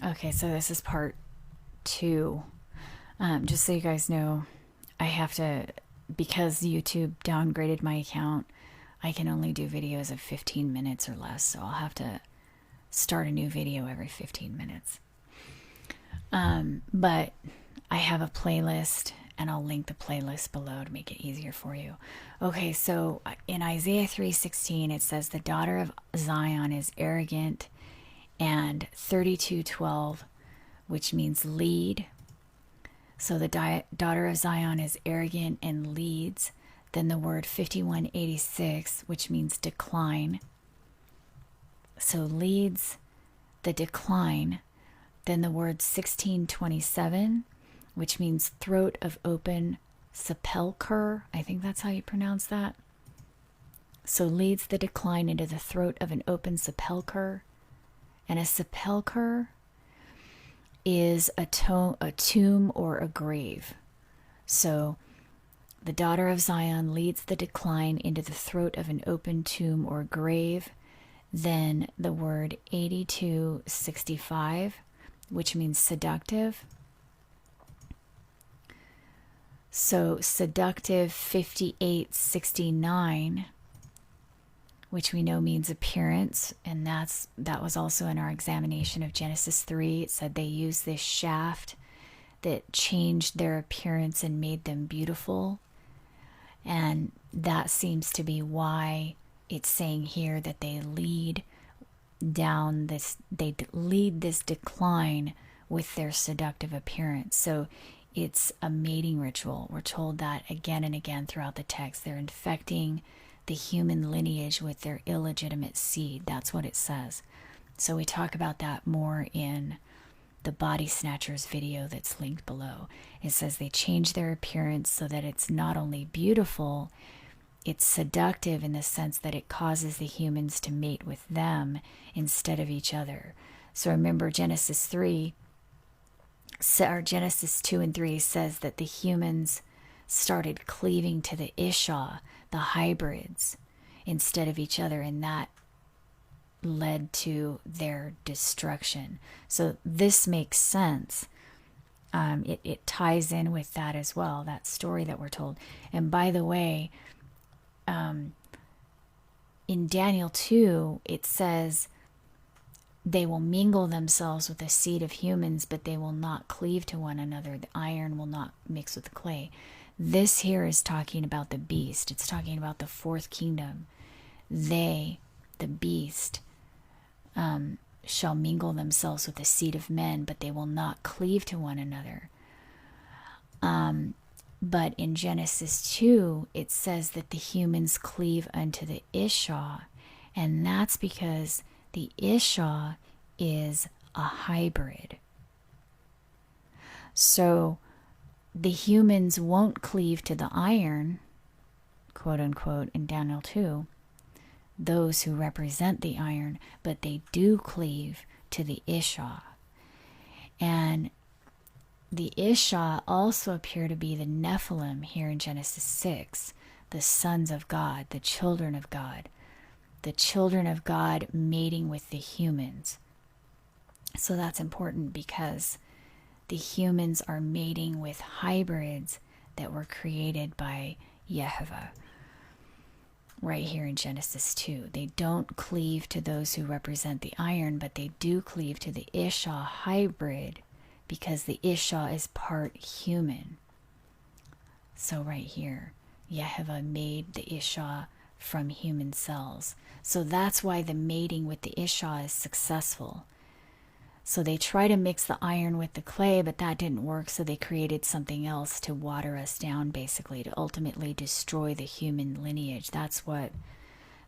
Okay, so this is part 2. Just so you guys know, I have to, because YouTube downgraded my account, I can only do videos of 15 minutes or less, so I'll have to start a new video every 15 minutes. But I have a playlist, and I'll link the playlist below to make it easier for you. Okay, so in Isaiah 3:16, it says the daughter of Zion is arrogant, and 32:12, which means lead. So the daughter of Zion is arrogant and leads. Then the word 51:86, which means decline. So leads, the decline. Then the word 16:27, which means throat of open sepulcher. I think that's how you pronounce that. So leads the decline into the throat of an open sepulcher. And a sepulcher is a tomb or a grave. So the daughter of Zion leads the decline into the throat of an open tomb or grave. Then the word 82:65, which means seductive. So seductive 58:69, which we know means appearance, and that was also in our examination of Genesis 3. It said they used this shaft that changed their appearance and made them beautiful. And that seems to be why it's saying here that they lead this decline with their seductive appearance. So it's a mating ritual. We're told that again and again throughout the text. They're infecting the human lineage with their illegitimate seed. That's what it says. So we talk about that more in the Body Snatchers video that's linked below. It says they change their appearance so that it's not only beautiful, it's seductive in the sense that it causes the humans to mate with them instead of each other. So remember Genesis 2 and 3 says that the humans started cleaving to the Isha, the hybrids, instead of each other, and that led to their destruction. So this makes sense. It ties in with that as well, that story that we're told. And by the way, in Daniel 2, it says they will mingle themselves with the seed of humans, but they will not cleave to one another. The iron will not mix with the clay. This here is talking about the beast. It's talking about the fourth kingdom. They, the beast, shall mingle themselves with the seed of men, but they will not cleave to one another. But in Genesis 2, it says that the humans cleave unto the Isha, and that's because the Isha is a hybrid. So the humans won't cleave to the iron, quote unquote, in Daniel 2, those who represent the iron, but they do cleave to the Isha. And the Isha also appear to be the Nephilim here in Genesis 6, the sons of God, the children of God mating with the humans. So that's important because the humans are mating with hybrids that were created by Yehovah. Right here in Genesis 2. They don't cleave to those who represent the iron, but they do cleave to the Isha hybrid because the Isha is part human. So right here, Yehovah made the Isha from human cells. So that's why the mating with the Isha is successful. So they try to mix the iron with the clay, but that didn't work, so they created something else to water us down, basically, to ultimately destroy the human lineage. That's what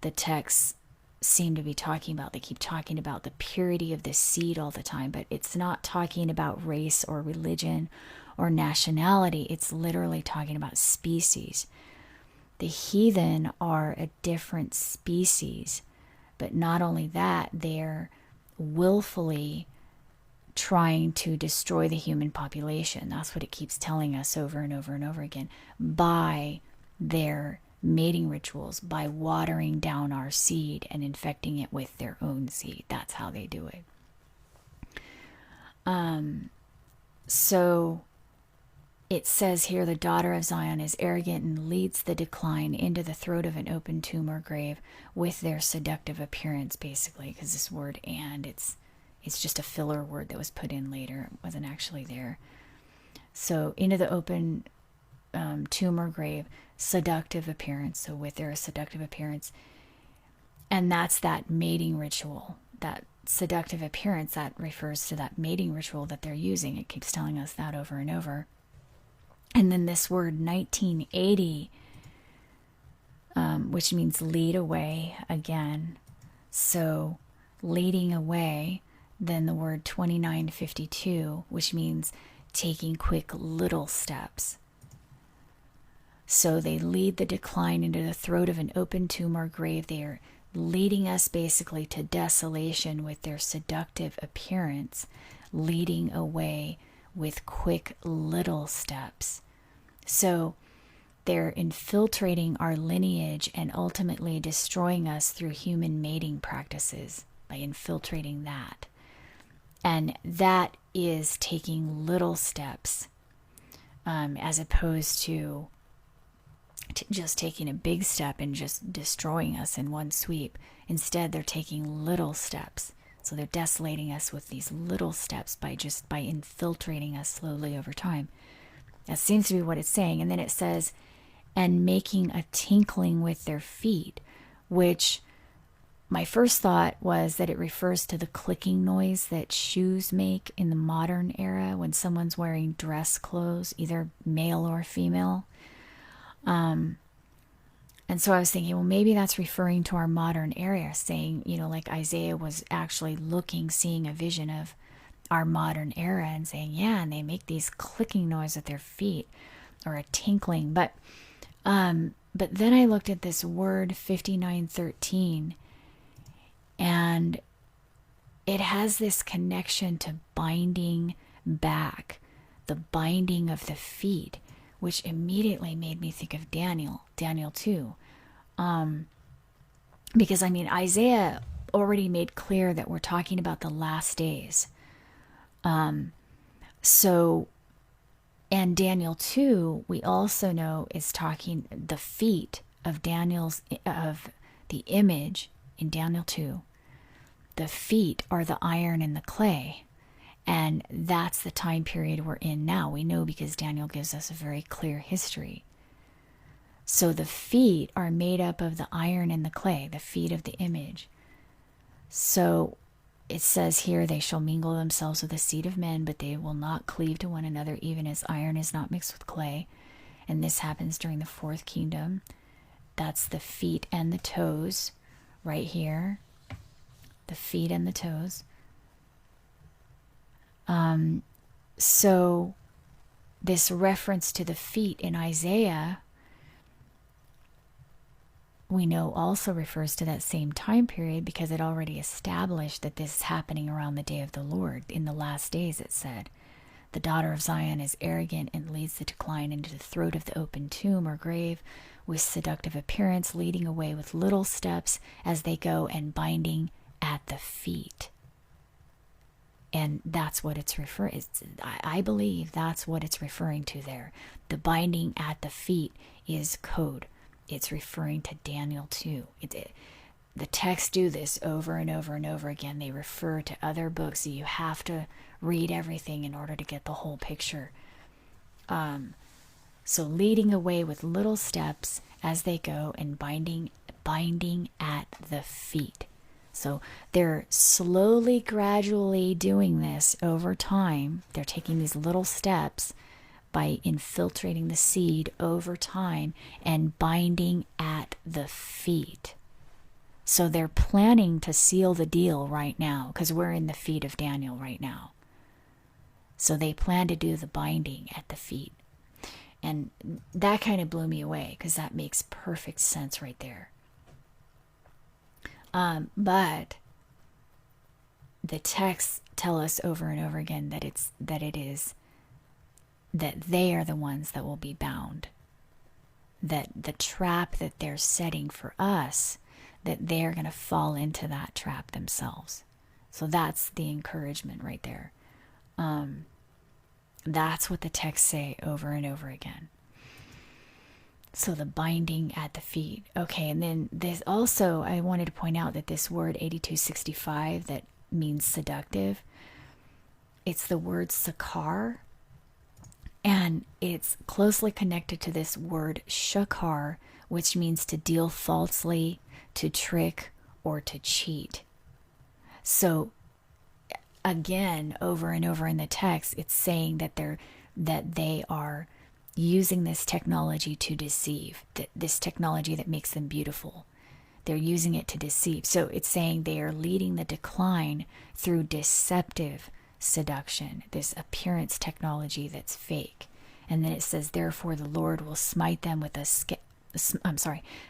the texts seem to be talking about. They keep talking about the purity of the seed all the time, but it's not talking about race or religion or nationality. It's literally talking about species. The heathen are a different species, but not only that, they're willfully trying to destroy the human population. That's what it keeps telling us over and over and over again, by their mating rituals, by watering down our seed and infecting it with their own seed. That's how they do it. So it says here, the daughter of Zion is arrogant and leads the decline into the throat of an open tomb or grave with their seductive appearance, basically, because this word "and" it's just a filler word that was put in later. It wasn't actually there. So into the open tomb or grave, seductive appearance. So with their seductive appearance, and that's that mating ritual. That seductive appearance, that refers to that mating ritual that they're using. It keeps telling us that over and over. And then this word 1980, which means lead away again. So leading away. Then the word 2952, which means taking quick little steps. So they lead the decline into the throat of an open tomb or grave. They are leading us basically to desolation with their seductive appearance, leading away with quick little steps. So they're infiltrating our lineage and ultimately destroying us through human mating practices by infiltrating that. And that is taking little steps, as opposed to just taking a big step and just destroying us in one sweep. Instead, they're taking little steps. So they're desolating us with these little steps by infiltrating us slowly over time. That seems to be what it's saying. And then it says, and making a tinkling with their feet, which my first thought was that it refers to the clicking noise that shoes make in the modern era when someone's wearing dress clothes, either male or female. And so I was thinking, well, maybe that's referring to our modern era, saying, like Isaiah was actually seeing a vision of our modern era and saying, yeah, and they make these clicking noise with their feet or a tinkling. But then I looked at this word 5913, and it has this connection to binding back, the binding of the feet, which immediately made me think of Daniel 2. Because, Isaiah already made clear that we're talking about the last days. And Daniel 2, we also know is talking the feet of the image in Daniel 2. The feet are the iron and the clay. And that's the time period we're in now. We know because Daniel gives us a very clear history. So the feet are made up of the iron and the clay, the feet of the image. So it says here, they shall mingle themselves with the seed of men, but they will not cleave to one another, even as iron is not mixed with clay. And this happens during the fourth kingdom. That's the feet and the toes right here. The feet and the toes. So this reference to the feet in Isaiah, we know also refers to that same time period because it already established that this is happening around the day of the Lord. In the last days, it said, the daughter of Zion is arrogant and leads the decline into the throat of the open tomb or grave with seductive appearance, leading away with little steps as they go and binding at the feet. And that's what it's referring. I believe that's what it's referring to there. The binding at the feet is code. It's referring to Daniel 2. The texts do this over and over and over again. They refer to other books, so you have to read everything in order to get the whole picture. So leading away with little steps as they go and binding at the feet. So they're slowly, gradually doing this over time. They're taking these little steps by infiltrating the seed over time and binding at the feet. So they're planning to seal the deal right now because we're in the feet of Daniel right now. So they plan to do the binding at the feet. And that kind of blew me away because that makes perfect sense right there. But the texts tell us over and over again that they are the ones that will be bound. That the trap that they're setting for us, that they're going to fall into that trap themselves. So that's the encouragement right there. That's what the texts say over and over again. So the binding at the feet. Okay, and then this also, I wanted to point out that this word 8265 that means seductive, it's the word sakar, and it's closely connected to this word shakar, which means to deal falsely, to trick, or to cheat. So again, over and over in the text, it's saying that they are using this technology to deceive, this technology that makes them beautiful. They're using it to deceive. So it's saying they are leading the decline through deceptive seduction, this appearance technology that's fake. And then it says, therefore the Lord will smite them with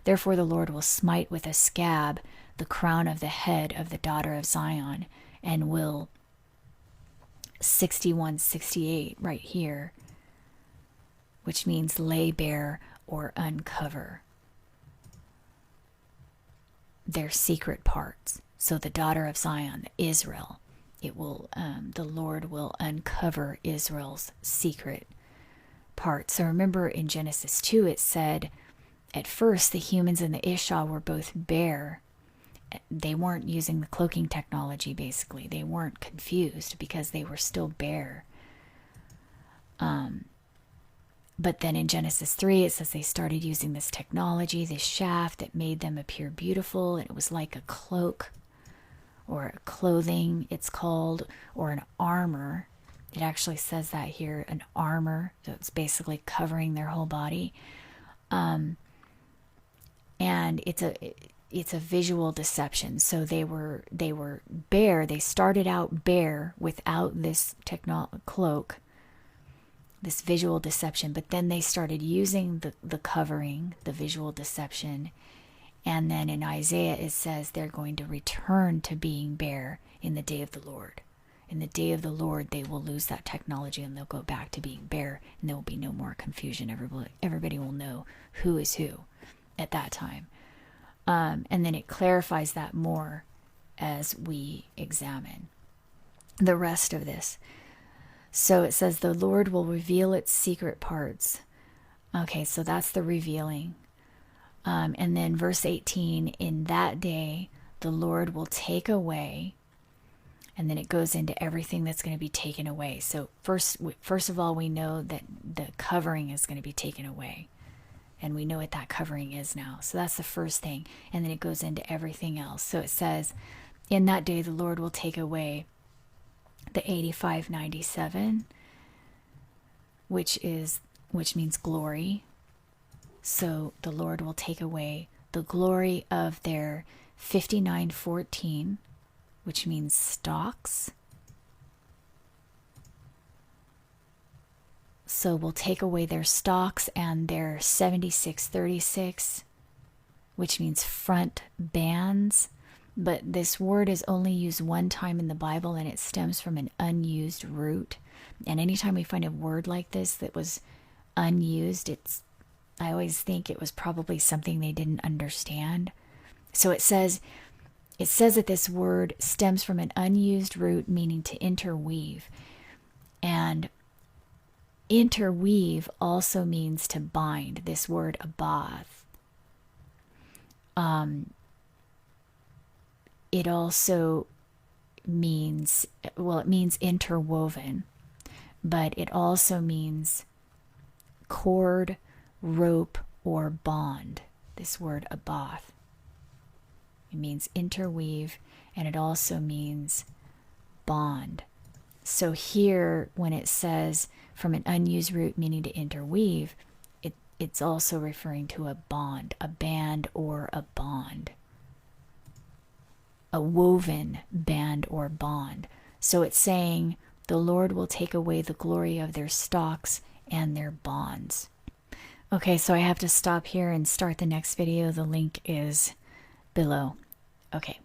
therefore the Lord will smite with a scab the crown of the head of the daughter of Zion, and will 6168 right here, which means lay bare or uncover their secret parts. So the daughter of Zion, Israel, it will the Lord will uncover Israel's secret parts. So remember in Genesis 2 it said at first the humans and the Isha were both bare. They weren't using the cloaking technology, basically. They weren't confused because they were still bare. But then in Genesis 3, it says they started using this technology, this shaft that made them appear beautiful. And it was like a cloak or a clothing, it's called, or an armor. It actually says that here, an armor. So it's basically covering their whole body. And it's a visual deception. So they were bare. They started out bare without this cloak, this visual deception, but then they started using the covering, the visual deception. And then in Isaiah it says they're going to return to being bare in the day of the Lord. In the day of the Lord they will lose that technology and they'll go back to being bare, and there will be no more confusion. Everybody will know who is who at that time. And then it clarifies that more as we examine the rest of this. So it says the Lord will reveal its secret parts. Okay, so that's the revealing. And then verse 18, in that day the Lord will take away, and then it goes into everything that's going to be taken away. So first of all, we know that the covering is going to be taken away. And we know what that covering is now. So that's the first thing. And then it goes into everything else. So it says, in that day the Lord will take away the 8597, which means glory. So the Lord will take away the glory of their 5914, which means stalks. So we'll take away their stalks and their 7636, which means front bands. But this word is only used one time in the Bible, and it stems from an unused root. And anytime we find a word like this that was unused, I always think it was probably something they didn't understand. So it says that this word stems from an unused root, meaning to interweave. And interweave also means to bind. This word abath. It also means, it means interwoven, but it also means cord, rope, or bond. This word abath. It means interweave, and it also means bond. So here, when it says from an unused root meaning to interweave, it's also referring to a bond, a band or a bond. A woven band or bond. So it's saying the Lord will take away the glory of their stalks and their bonds. Okay, so I have to stop here and start the next video. The link is below. Okay.